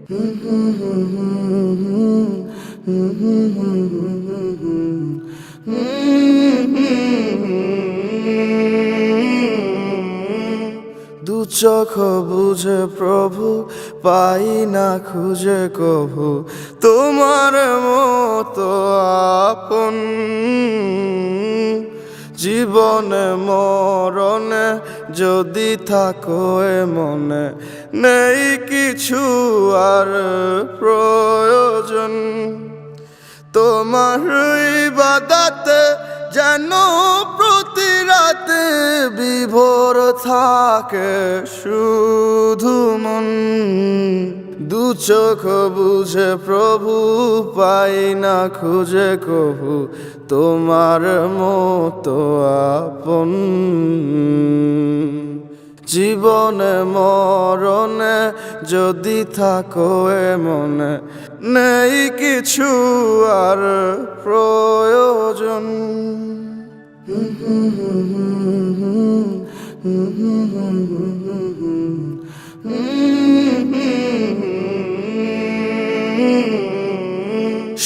দু চোখ বুঝে প্রভু, পাই না খুঁজে কভু তোমার মতো আপন। জীবনে মরণে যদি থাকো এ মনে, নেই কিছু আর প্রয়োজন। তোমার ইবাদতে যেন প্রতি রাতে বিভোর থাকে শুধু মন। দু চোখ বুঝে প্রভু, পাই না খুঁজে কভু তোমার মতো আপন। জীবনে মরণে যদি থাকো এ মনে, নেই কিছু আর প্রয়োজন।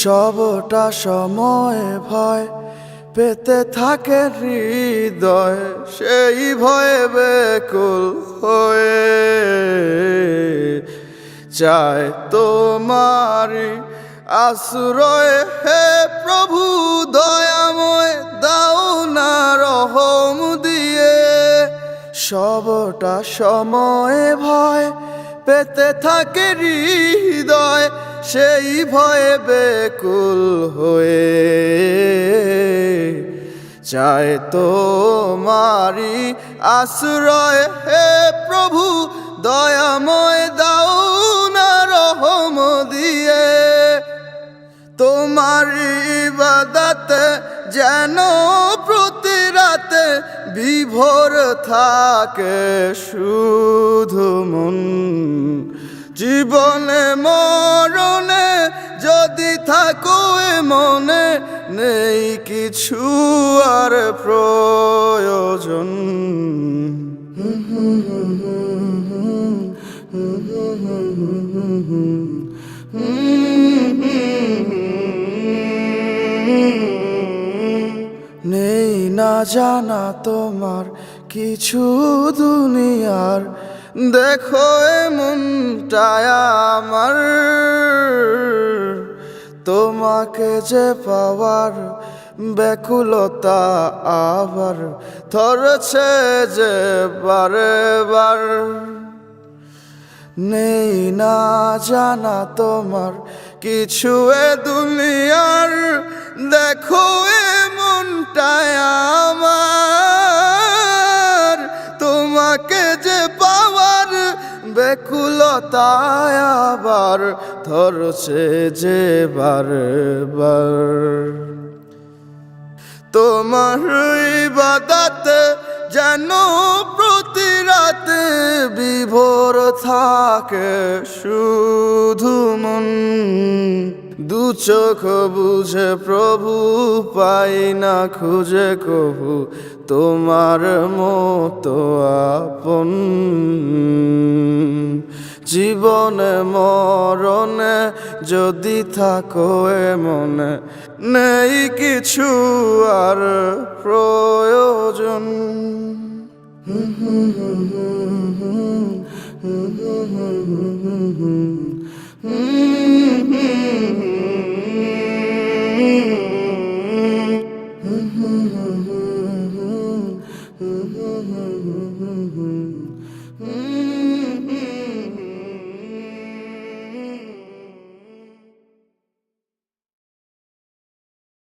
সবটা সময় ভয় পেতে থাকে হৃদয়, সেই ভয়ে বেকুল হয়ে চায় তোমারি আশ্রয়। হে প্রভু দয়াময়, দাও না রহম দিয়ে। সবটা সময় ভয় পেতে থাকে হৃদয়, সেই ভয়ে বেকুল হয়ে চায় তোমারি আশ্রয়। হে প্রভু দয়াময়, দাও না রহম দিয়ে। তোমার ইবাদতে যেন প্রতি রাতে বিভোর থাকে শুধু মন। জীবনে মরণে যদি থাকো এ মনে, নেই কিছু আর প্রয়োজন। নেই না জানা তোমার কিছু দুনিয়ার, দেখো এমনটায় আমার। তোমাকে যে পাওয়ার ব্যাকুলতা আবার ধরেছে যে বারে বার। নেই না জানা তোমার কিছু এ দুনিয়ার, দেখো এমনটায় আমার। তোমাকে যে পাওয়ার ব্যাকুলতায় আবার ধরছে যে বারবার। তোমার ইবাদতে যেন প্রতি রাতে বিভোর থাকে শুধু মন। দু চোখ বুঝে প্রভু, পাই না খুঁজে কভু তোমার মতো আপন। জীবনে মরণে যদি থাকো এ মনে, নেই কিছু আর প্রয়োজন।